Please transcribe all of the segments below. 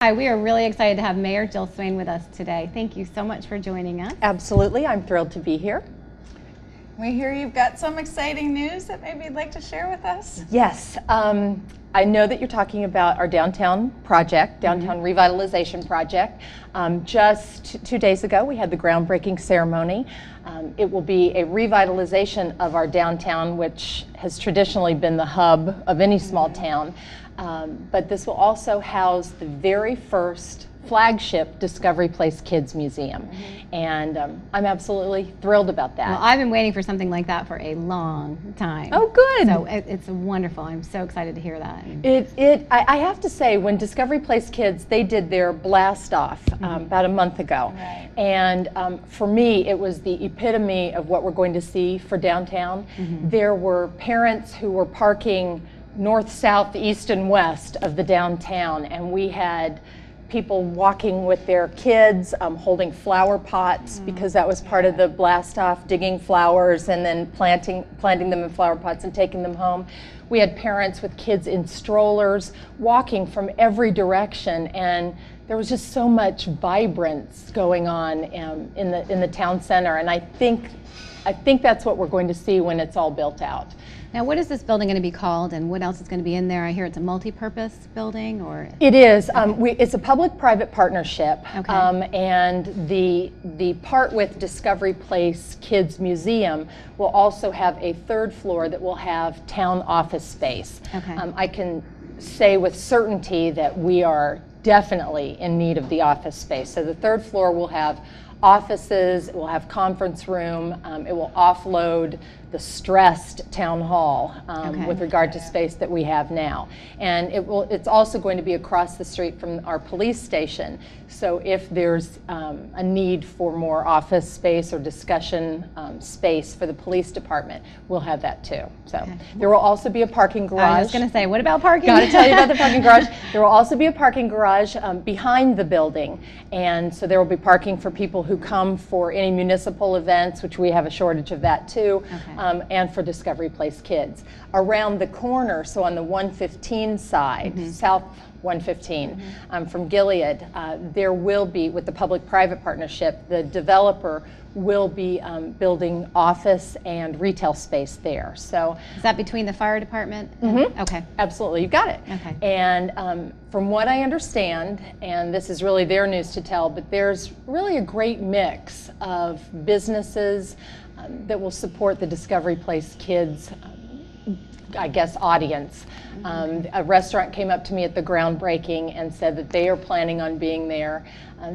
Hi, we are really excited to have Mayor Jill Swain with us today. Thank you so much for joining us. Absolutely, I'm thrilled to be here. We hear you've got some exciting news that maybe you'd like to share with us. Yes, I know that you're talking about our downtown project, downtown revitalization project. Just 2 days ago, we had the groundbreaking ceremony. It will be a revitalization of our downtown, which has traditionally been the hub of any small town. But this will also house the very first flagship Discovery Place Kids Museum. And I'm absolutely thrilled about that. Well, I've been waiting for something like that for a long time. Oh, good. So it's wonderful. I'm so excited to hear that. I have to say, when Discovery Place Kids, they did their blast off about a month ago. Right. And for me, it was the epitome of what we're going to see for downtown. There were parents who were parking north, south, east, and west of the downtown, and we had people walking with their kids, holding flower pots, because that was part of the blast off, digging flowers and then planting them in flower pots and taking them home. We had parents with kids in strollers walking from every direction, and there was just so much vibrance going on in the town center, and I think that's what we're going to see when it's all built out. Now, what is this building going to be called, and what else is going to be in there? I hear it's a multi-purpose building, or? It is. It's a public-private partnership, Okay. and the part with Discovery Place Kids Museum will also have a third floor that will have town office space. Okay. I can say with certainty that we are definitely in need of the office space. So the third floor will have offices, it will have conference room, it will offload the stressed town hall with regard to space that we have now. And it's also going to be across the street from our police station. So if there's a need for more office space or discussion space for the police department, we'll have that too. So there will also be a parking garage. I was going to say, what about parking? Got to tell you about the parking garage. There will also be a parking garage behind the building, and so there will be parking for people who come for any municipal events, which we have a shortage of that too, and for Discovery Place Kids. Around the corner, so on the 115 side, South 115 from Gilead, there will be, with the public-private partnership, the developer will be building office and retail space there. So Is that between the fire department? Okay. absolutely, you got it. Okay. And from what I understand, and this is really their news to tell, but there's really a great mix of businesses that will support the Discovery Place Kids I guess, audience. A restaurant came up to me at the groundbreaking and said that they are planning on being there.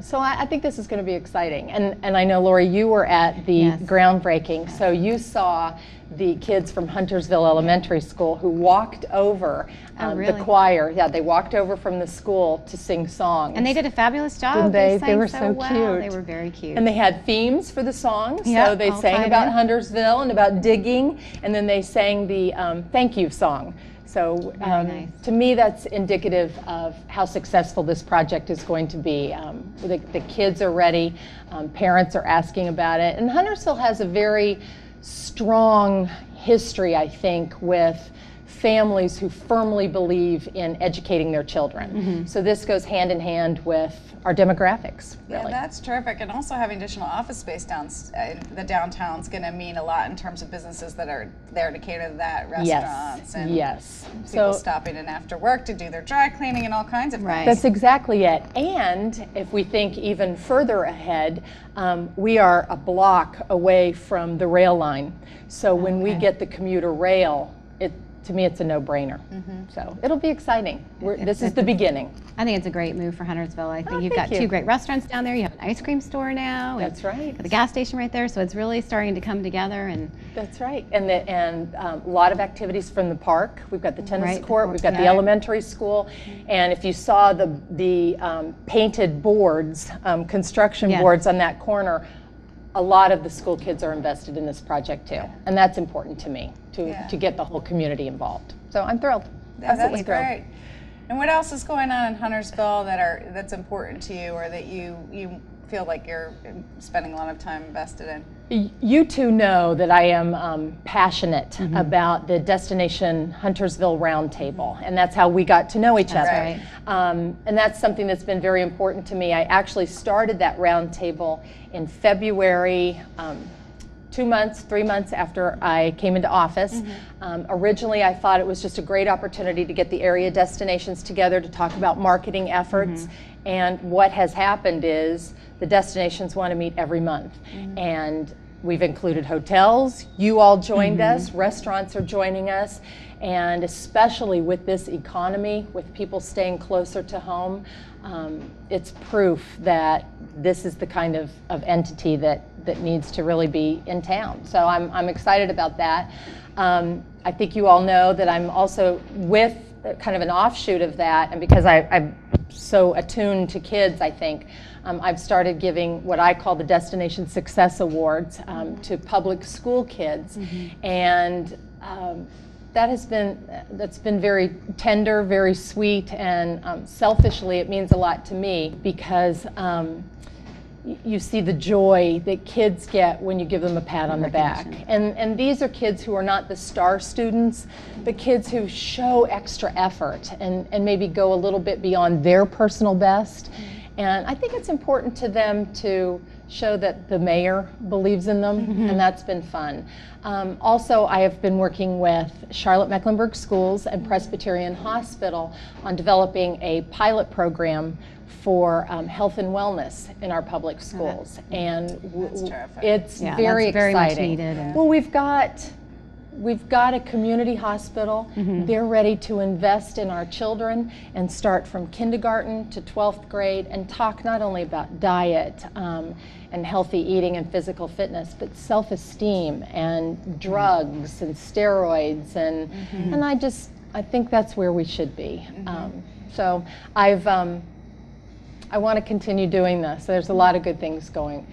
So I think this is going to be exciting. And I know, Lori, you were at the groundbreaking, so you saw the kids from Huntersville Elementary School who walked over really? the choir. Yeah, they walked over from the school to sing songs. And they did a fabulous job. Didn't they? Sang They were so so well. cute. They were very cute. And they had themes for the songs. Yeah, so they all sang tied about in. Huntersville and about digging, and then they sang the thank you song. So nice. to me, that's indicative of how successful this project is going to be. The kids are ready, parents are asking about it, and Huntersville has a very strong history, I think, with families who firmly believe in educating their children. So this goes hand in hand with our demographics, Yeah, really. that's terrific. And also having additional office space in the downtown is going to mean a lot in terms of businesses that are there to cater to that, restaurants and people stopping in after work to do their dry cleaning and all kinds of things. That's exactly it. And if we think even further ahead, we are a block away from the rail line. So when we get the commuter rail, to me, it's a no-brainer. So it'll be exciting. This is the beginning. I think it's a great move for Huntersville. I think you've got thank you. two great restaurants down there. You have an ice cream store now. That's right. The gas station right there. So it's really starting to come together. And That's right. And a lot of activities from the park. We've got the tennis Right, court. We've got the elementary school. And if you saw the painted boards, construction boards on that corner, a lot of the school kids are invested in this project too. And that's important to me, to get the whole community involved. So I'm thrilled. Yeah, Absolutely that's thrilled. great. And what else is going on in Huntersville that's important to you, or that you feel like you're spending a lot of time invested in? You two know that I am passionate about the Destination Huntersville Roundtable, and that's how we got to know each other. Right. And that's something that's been very important to me. I actually started that roundtable in February, 3 months after I came into office. Originally, I thought it was just a great opportunity to get the area destinations together to talk about marketing efforts. And what has happened is the destinations want to meet every month. And we've included hotels. You all joined us. Restaurants are joining us. And especially with this economy, with people staying closer to home, it's proof that this is the kind of entity that needs to really be in town. So I'm excited about that. I think you all know that I'm also with kind of an offshoot of that, and because I'm so attuned to kids, I think, I've started giving what I call the Destination Success Awards to public school kids. And that's been very tender, very sweet, and selfishly it means a lot to me because you see the joy that kids get when you give them a pat on the back. And these are kids who are not the star students, but kids who show extra effort and maybe go a little bit beyond their personal best. And I think it's important to them to show that the mayor believes in them, and that's been fun. Also, I have been working with Charlotte-Mecklenburg Schools and Presbyterian Hospital on developing a pilot program for health and wellness in our public schools. And it's very exciting. Very much needed. Well, we've got a community hospital. They're ready to invest in our children and start from kindergarten to 12th grade and talk not only about diet and healthy eating and physical fitness, but self-esteem and drugs and steroids. And I think that's where we should be. So I want to continue doing this. There's a lot of good things going